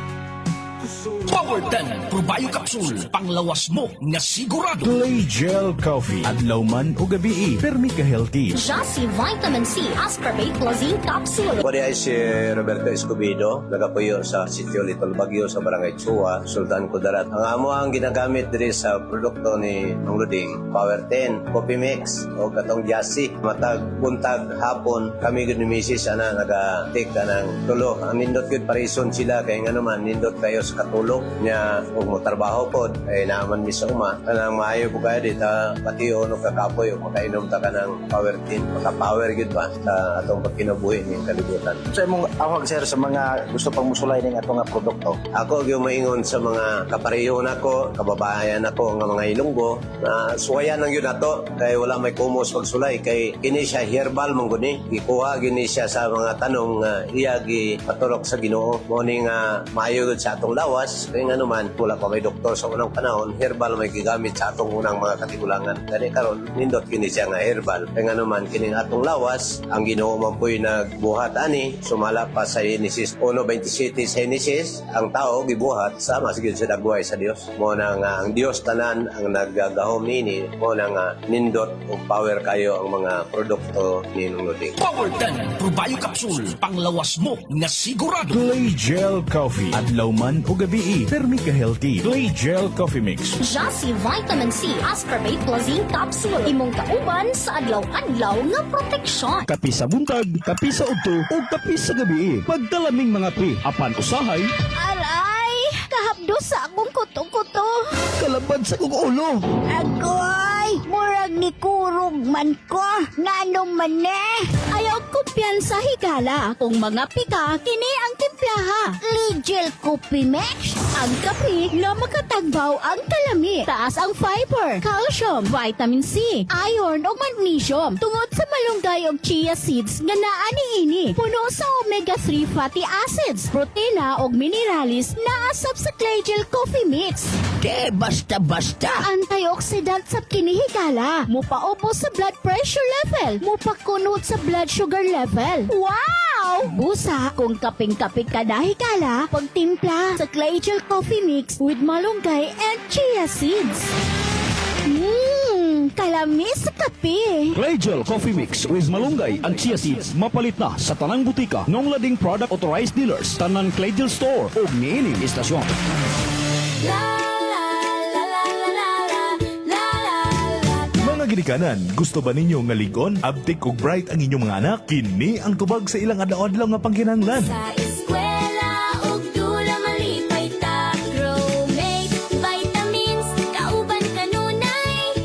Power 10 Pro Bio Capsule. Panglawas mo nga sigurado. Clay Gel Coffee. Adlaw man o gabi, permi ka healthy. Jassy Vitamin C Ascorbate Lazine Capsule. Ako ay si Roberto Escobedo, nagapuyo sa sitio Little Baguio sa Barangay Chua, Sultan Kudarat. Ang amo ang ginagamit diri sa produkto ni Mang Luding, Power 10, Coffee Mix, o katong Jassy. Matag, buntag, hapon, kami gud ni Mrs. naga-take ka ng tulog. Ang nindot yun parison sila, kaya nga naman, nindot kayo sa katulog. Nya ug mo trabaho pod ay naaman mi sa uma kanang maayo po kaya di ta pati no kakapoy ug makainom ta kanang power team maka-power gid ba sa atong pagkinabuhi ning kalibutan. Sa imong awag sir sa mga gusto pang musulay ning ato nga produkto. Ako gyud maingon sa mga kapareho nako, kababayan nako nga mga Ilonggo na suwayan ang yun nato kay wala may kumos pagsulay kay kini siya herbal mong guni. Gikuha gini siya sa mga tanong nga iya gi patulok sa Ginoo. Mo ni nga maayo gud sa atong lawas kay nga naman wala pa may doktor sa unang panahon, herbal may gigamit sa atong unang mga katigulangan. Kani karon nindot kini siya nga herbal. Kay nga naman kining atong lawas ang Ginoo man po'y nagbuhat ani sumala pa sa Genesis 1:27 sa Genesis ang tao gibuhat sama sigid sa dagway sa Dios. Mo na nga ang Dios tanan ang naggagahom nini mo na nga nindot o power kayo ang mga produkto ni Nungluding. Power 10 Probio Capsule. Panglawas mo na sigurado. Clay Gel Coffee. Adlaw man o gabi, permi ka healthy. Clay Gel Coffee Mix. Jassy Vitamin C Ascorbate plus Zinc Capsule. Imong kauban sa adlaw-adlaw nga proteksyon. Kapi sa buntag, kapi sa udto, o kapi sa gabi. Pagdalaming mga pri, apan usahay, Aray! Kahapdo sa akong kuto-kuto. kalabad sa kong ulo. Agoy! Murag ni kurog man ko. Ngano man Ayaw kumpiyansa higala. Kung mga pika, kini ang timplaha. Ligel Coffee Mix. Ang kape na makatagbaw ang kalami. Taas ang fiber, calcium, vitamin C, iron o magnesium. Tungod sa malunggay o chia seeds nga naa niini. Puno sa omega-3 fatty acids, protina o mineralis na asap sa Claygel Coffee Mix. De basta-basta. Antioxidant sa kinihigala. Mupaupo sa blood pressure level. Mupakunot sa blood sugar level. Wow! Busa, kung kaping-kaping ka na higala, pagtimpla sa Claygel Coffee Mix with malunggay and chia seeds. Kalami sa kape. Claygel Coffee Mix with malunggay and chia seeds. Mapalit na sa tanang butika ng lading product authorized dealers. Tanan Claygel Store o niining istasyon. Mga ginikanan, gusto ba ninyo nga ligon, abtik ug bright ang inyong mga anak? Kini ang tubag sa ilang adlaw-adlaw nga pangkinahanglan. Sa eskwela, ug dula malipay ta. Growmate, vitamins, kauban kanunay.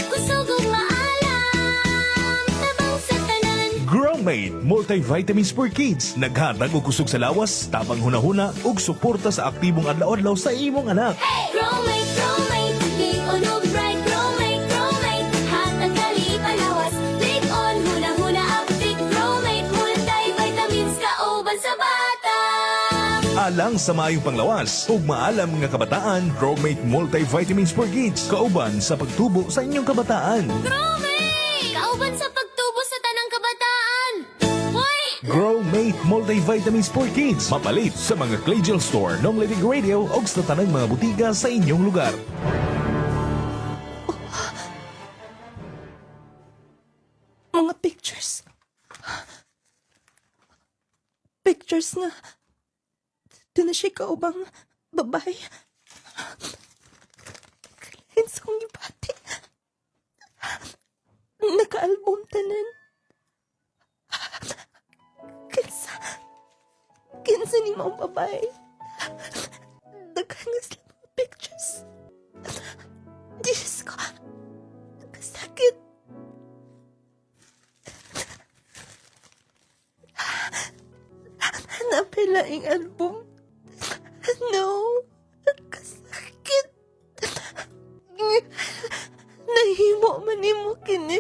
Kusog ug maalam, tabang sa tanan. Growmate Multivitamins for Kids. Naghatag og kusog sa lawas, tabang hunahuna ug suporta sa aktibong adlaw-adlaw sa imong anak. Growmate, growmate, ligon ug bright. Growmate, growmate, hatag kalipay lawas. Ligon, huna-huna, aptik. Growmate, multivitamins, kauban sa bata. Alang sa maayong panglawas ug maalam nga kabataan, Growmate Multivitamins for Kids. Kauban sa pagtubo sa inyong kabataan. Growmate! Kauban sa pagtubo sa tanang kabataan. Hoy! Growmate Multivitamins for Kids. Mapalit sa mga Claygel Store, Nong Living Radio o sa tanang mga butika sa inyong lugar. Mga pictures. Pictures na doon na siya kaubang babae. Clients kong ibati. Naka-album tanan. Kinsa ni mong babae. Daghan nga sila mga pictures. Diyos ko. Nagkasakit. Napila ang album. No. Kasakit. Nahimo man mo kini.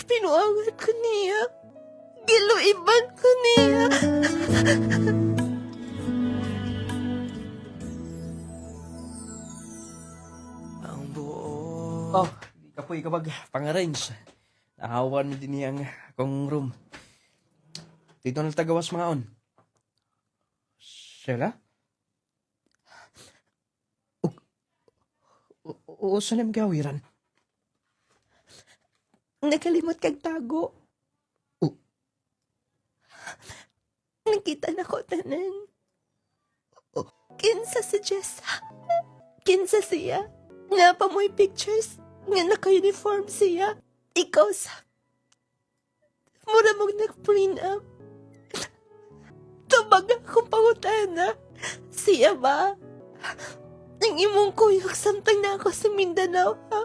Pinuangan ko niya. Giluiban ko niya. Ang buo. Oh, di ka po ikabag pang-arrange. Nahawan mo din niyang akong room. Dito na tagawas mga on. Sheila? O saan yung gawiran? Nakalimot kag tago. Nakita na ko tanan. Kinsa si Jessa. Kinsa siya. Nga pa mo'y pictures. Nga naka-uniform siya. Ikaw sa... Mura mong nag-print up. Tubag akong pangutana. Siya ba? Ang imong kuyog samtang na ako sa Mindanao, ha?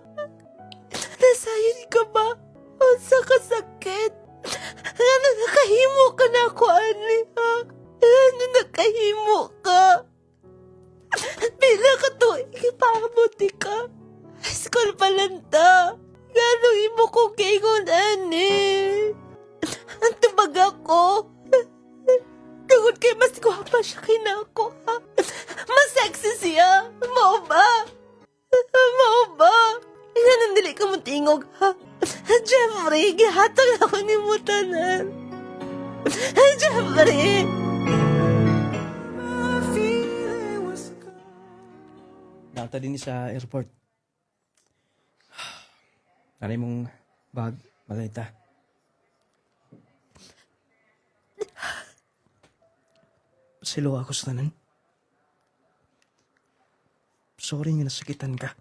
Nasayon ka ba? O sa kasakit? Ano nakahimo ka na ako, ani, ha? Ano nakahimo ka? Pila ka to, ikipabuti ka. High school pa lang ta. Gano'ng imo ko kaingon, ani? Ang tubag ako. Tungod kay mas gwapa siya kinako, ha? Mas sexy siya. Mao ba? Mao ba? Nga dili ka mo tingog, ha? Jeffrey, gihatag ako ni mo tanan. Jeffrey! Nata din sa airport. Nanay mong bag, malita. Silo ako sa tanan. Sorry nga nasakitan ka.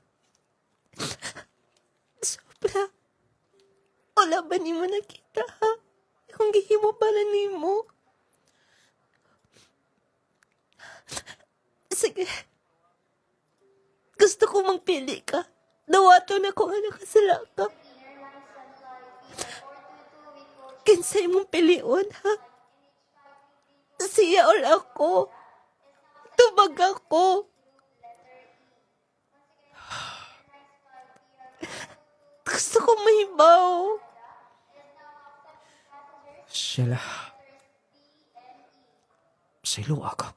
Sobra. Wala ba ni mo nakita, ha? Kung gihimo pala ni mo. Sige. Gusto ko magpili ka. Dawato na ko anak kasala ka. Kinsay mong piliun, ha? Siya or ako. Tubag ako. Gusto ko mahibaw. Sila. Silo ako.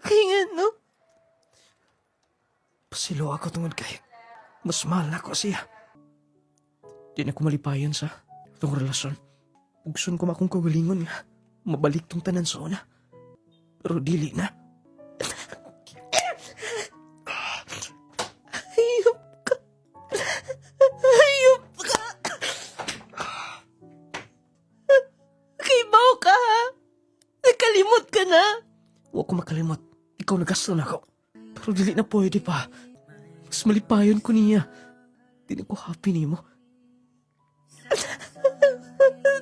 Kaya ano? Pasilo ako tungod kay mas mahal na ko siya. Di na ko malipayon sa itong relasyon. Gusto ko makong kagalingon nga. Mabalik tong tanan sa una. Pero dili na. Hayop ka. Hayop ka. Kibaw ka, ha? Nakalimot ka na. Huwag ko makalimot. Ikaw nagasto na ako. Pero dili na pwede pa. Mas malipayon ko niya. Di na ko happy ni mo.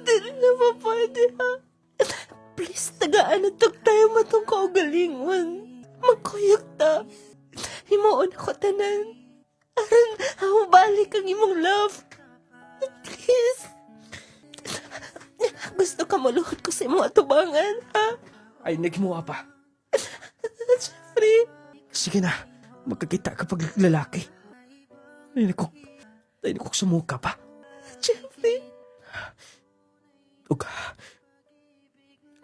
Dili na pa pwede, ha? Please, tagaan at tayo matong kaugalingon. Magkuyog ta. Himuon ako tanan. Aron, balik ang imong love. Please. Gusto ka maluhod ko sa imong atubangan, ha? Ay, naghimuha pa. Jeffrey. Sige na. Magkakita kapag lalaki. Ay, naku sa mukha pa. Jeffrey. Ug,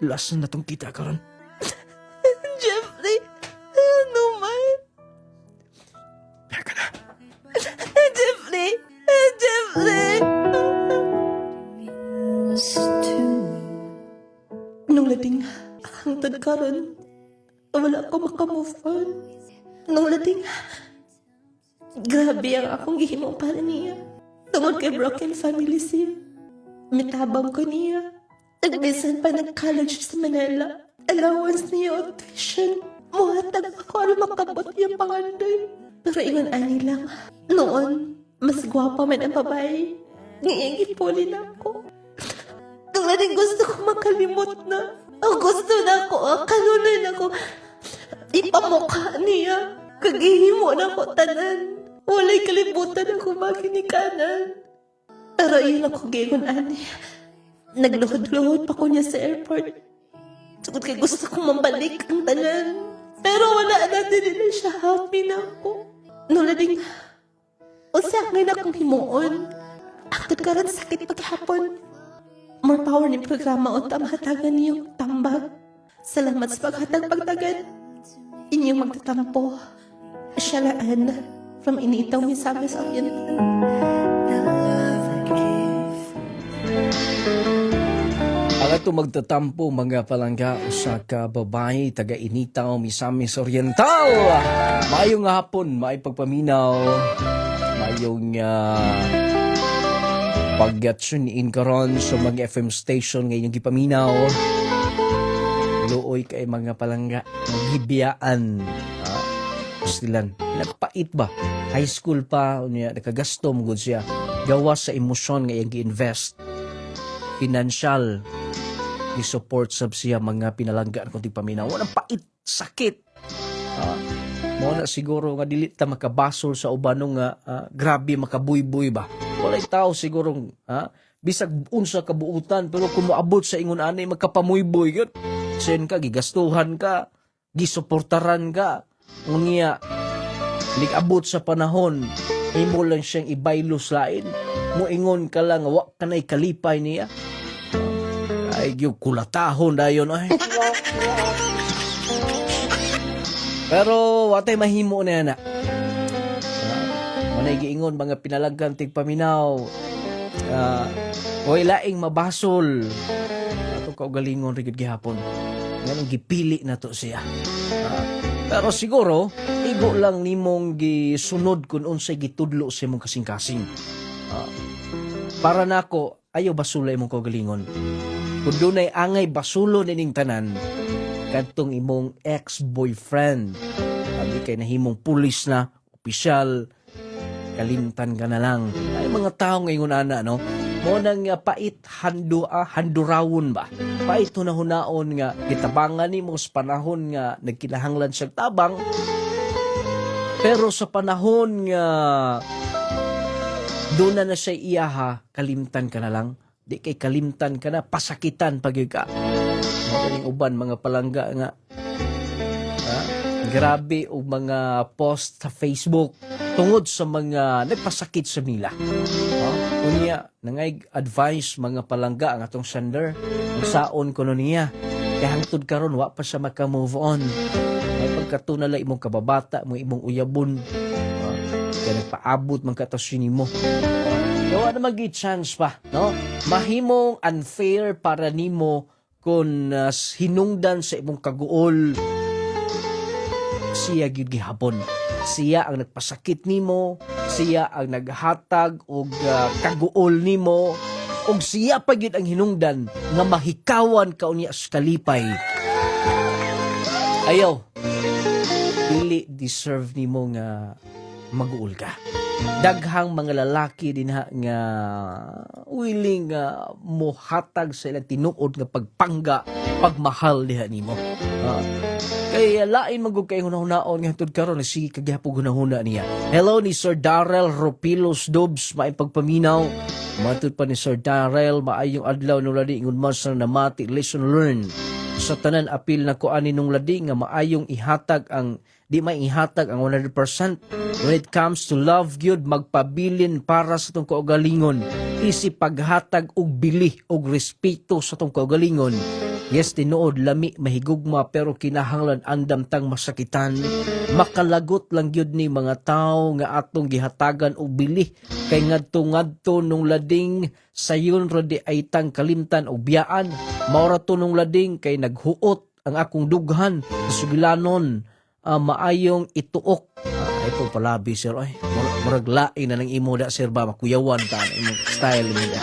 last na tong kita karon. Jeffrey. Ano man? Beka na. Jeffrey. Jeffrey. Nung lading hangtod karon, wala ko makamove on. Nung lading, grabe ang akong gihimo para niya. Tungod kay broken family siya. Mitabang ko niya. Nagbisan pa nag-college sa Manila. Allowance niya o tuition. Muhatag ako alam makabot niya panganday. Pero ingon ani lang. Noon, mas gwapa man ang babae. Ngayang ipuli na ako. Lading gusto ko makalimot na. Ang gusto na ako, kanunay na ako. Ipamukha niya. Kagihimo na ako tanan. Walay kalibutan ako maginikanan. Pero yun ako gingon, ani. Nagluhod-luhod pa ko niya sa airport. Sugod kay gusto kong mambalik ang tanan. Pero wala na din na siya. Happy na ako. Nulading, usa ngayon akong himuon. Akit ka rin sakit paghapon. More power ni programa o tamahatagan niyong tambag. Salamat sa paghatag-pagtagan. Inyong magtatampo. Syalaan from Initaw Misamis Oriental. Ang ato magtatampo mga palangga usa ka babae taga Initaw Misamis Oriental. Mayong hapon, may pagpaminaw. Mayong pag-tune in karon sa mga FM station ngayong gipaminaw. Luoy kay mga palangga gibiyaan. Silan, nagpait ba? High school pa, unya nakagasto mo gud siya. Gawas sa emosyon nga iyang gi-invest. Financial Gi-support sab siya mga pinalanggaan kung paminaw. Walang pait, sakit. Mo na siguro nga dili ta makabasol sa ubanong nga grabe makabuyboy ba. Walay tao siguro bisag unsa kabuutan pero kung moabot sa ingon anay magkapamuyboy gyud. Sen ka gigastuhan ka, gisuportaran ka. Unya abot sa panahon imo lang siyang ibaylos lain. Moingon ka lang wa ka nay kalipay niya. Ay gyud kulatahon dayon ay. Pero watay mahimo na yana. Manay giingon mga pinalaggan tig paminaw. Way laing mabasol. Ato kaugalingon ri gid gihapon. Nganong gipili na to siya. Pero siguro igo lang nimong gisunod kun unsay gitudlo sa imong kasing-kasing. Para nako ayo basulay imong kaugalingon. Kung dunay angay basulo nining tanan, kadtong imong ex-boyfriend. Abi kay nahimong pulis na, opisyal, kalimtan ka na lang. Ay mga tao ngayon ana, no? Mo nang pait handurawon ba? Pait hunahunaon nga gitabangan nimo sa panahon nga nagkinahanglan siya tabang. Pero sa panahon nga doon na siya iyaha, kalimtan ka na lang. Di kay kalimtan ka na, pasakitan pag ka. Magaling uban mga palangga nga. Grabe o mga post sa Facebook tungod sa mga nagpasakit sa mila. Unya, nangay advice mga palangga ang atong sender. Ang saon ko niya. Kaya hangtod karon wa pa siya maka-move on. May pagkatunala imong kababata, mo imong uyabon. Kaya nagpaabot man katasyon mo. Gawa na mag-chance pa, no? Mahimong unfair para nimo kung hinungdan sa imong kaguol. Siya gyud gihapon. Siya ang nagpasakit nimo, siya ang naghatag og kaguol nimo, ug siya pa gyud ang hinungdan nga mahikawan ka unya sa kalipay. Ayaw. Dili deserve nimo nga maguol ka. Daghang mga lalaki din nga willing mohatag sa ilang tinuod nga pagpangga, pagmahal diha nimo. Kaya lain magug kay hunahunaon nga tud karon sige kagihapon hunahuna niya. Hello ni Sir Darrell Ropilos Dubs, may pagpaminaw. Matud pa ni Sir Darrell, maayong adlaw nung ladi ingon mas na namati lesson learned. Sa tanan apil na ko ani nung ladi nga maayong ihatag ang di may ihatag ang 100%. When it comes to love gyud magpabilin para sa tong kaugalingon. Isip paghatag og bili og respeto sa tong kaugalingon. Yes, tinuod lami mahigugma pero kinahanglan andam tang masakitan. Makalagot lang gyud ni mga tao nga atong gihatagan og bili kay ngadto nung lading sayon ra di ay tang kalimtan og biyaan. Maura to nung lading kay naghuot ang akong dughan sa sugilanon. Maayong ituok. Ay po palabi sir. Ay, murag lain na ng imo da sir ba makuyawan ta imong style mo da.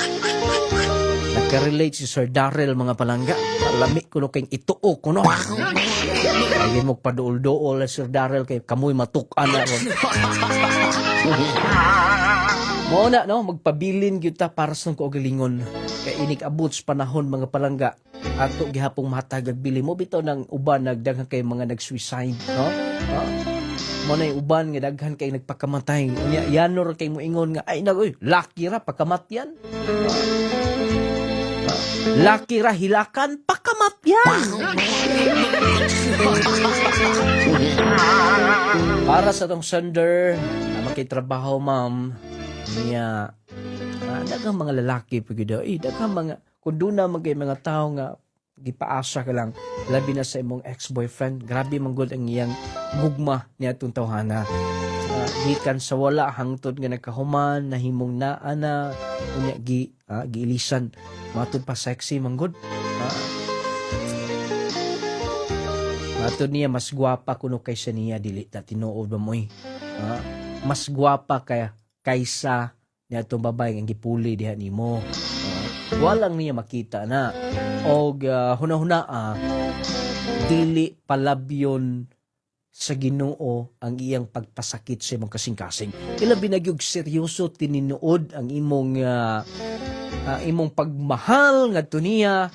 Nagka-relate si Sir Darrell mga palangga. Lami ko no kayong ituok ko no. Ay mo paduol-duol Sir Darrell kay kamoy matukan na ron. Mo na no magpabilin gyud ta para sa kaugalingon. Kay inig abot sa panahon mga palangga. Ato gihapong mahatag bili mo bitaw ng uban nagdaghan kay mga nag-suicide no. Mo na uban nga daghan kay nagpakamatay. Unya yanor kay mo ingon nga ay nagoy lucky ra pakamatyan. Lucky ra hilakan pakamatyan. Para sa tong sender na makitrabaho ma'am niya daghang mga lalaki pagid daw daghang mga kun doon na mga tao nga gipaasa ka lang labi na sa imong ex-boyfriend grabe man gud ang iyang gugma niya tong tawhana gikan sa wala hangtod nga nagkahuman nahimong naana unya giilisan matud pa sexy man gud matud niya mas gwapa kuno kaysa niya dili ta tinuod ba moy mas gwapa kaysa niya itong babae nga gipuli diha nimo. Walang niya makita na. Og hunahuna dili palabyon sa Ginoo ang iyang pagpasakit sa imong kasing-kasing. Ilabi na gyud seryoso tininuod ang imong pagmahal ngadto niya.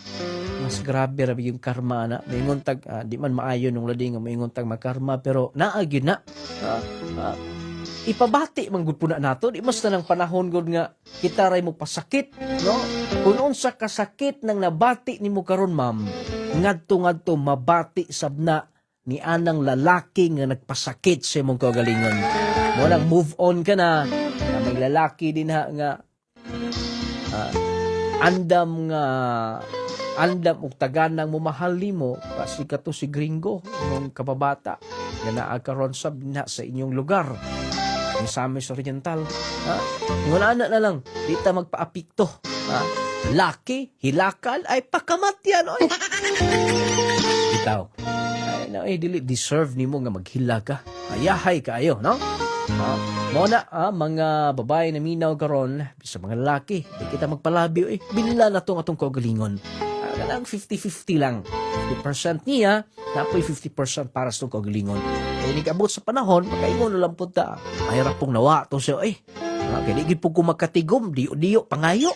mas grabe rabi yung karma na. Maingon tag, di man maayo nung lading nga maingon tag makarma, pero naagid na. Ipabati man gud puna nato, di mas na ng panahon gud nga kita ray mo pasakit, no? Kung unsa kasakit nang nabati nimo karon ma'am, ngadto mabati sabna ni anang lalaki nga nagpasakit sa imong kagalingon. Mo nang move on ka na may lalaki din nga andam og taganang mamahal nimo kasi kato si gringo nung kababata nga naa karon sab na sa inyong lugar ni Samis Oriental. Wala na lang, di ta magpaapikto. Laki, hilakal, ay pakamat yan, oy. Bitaw. Ay, na, dili deserve nimo nga maghila ka. Ayahay kayo, no? Mo na, mga babae na minaw karon bisa mga lalaki, di kita magpalabyo, binila na atong kaugalingon. Lang 50-50 lang. 50% niya, napoy 50% para sa itong kaugalingon. Kaya nag-abot sa panahon, makaingon na lang po ta. Mahirap pong nawa ito siya, kaya di po ko makatigom, diyo, pangayo.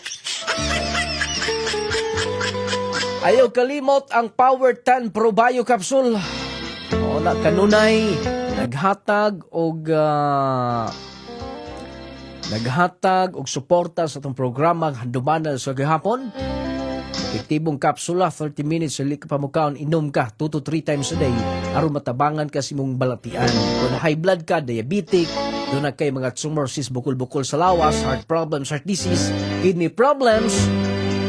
Ayaw kalimot ang Power 10 Pro Bio Capsule. O na kanunay, naghatag og suporta sa itong programa handumanan sa gihapon. Epektibong kapsula, 30 minutes, sali ka pamukhaon, inom ka 2 to 3 times a day, aron matabangan ka si mong balatian. Kung high blood ka, diabetic, doon na kay mga tumor, cyst, bukol-bukol sa lawas, heart problems, heart disease, kidney problems,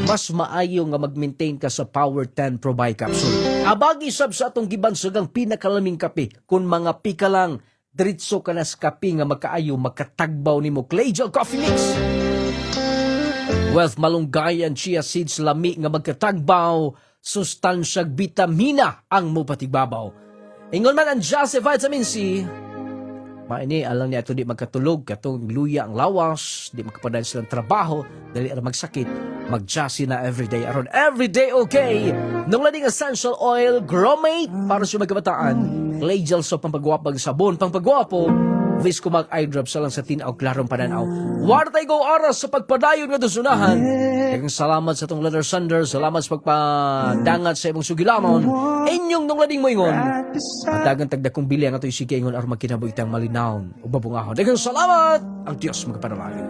mas maayo nga mag-maintain ka sa Power 10 Pro Bio Capsule. Abagi sab sa atong gibansugang pinakalaming kape, kung mga pika lang, diretso ka na sa kape nga makaayo, makatagbaw ni mo Clay-Gel Coffee Mix. Wealth malunggay and chia seeds lami nga magkatagbaw, sustansyag bitamina ang mupatigbabaw. Ingon man ang Jase Vitamin C, maini alang niya ito di magkatulog, katong luya ang lawas, di magkapadayon silang trabaho, dali ang magsakit, mag-Jase na everyday. Aron everyday okay. Nung lading essential oil, Gromate para sa magkabataan, Clay-Gel soap pangpagwapag sabon, pangpagwapo, Vis ko mag-eye drop sa lang sa tinaw klarong pananaw. Wartay go aras sa pagpadayon nga dosunahan. Kayong salamat sa tong letter sender. Salamat sa pagpadangat sa imong sugilamon. Inyong nung lading mo ingon. Matagang tagdakong bili ang ato'y sige ingon aron magkinabuhi tang malinaon. O babungahon. Kayong salamat. Ang Diyos magpanalangin.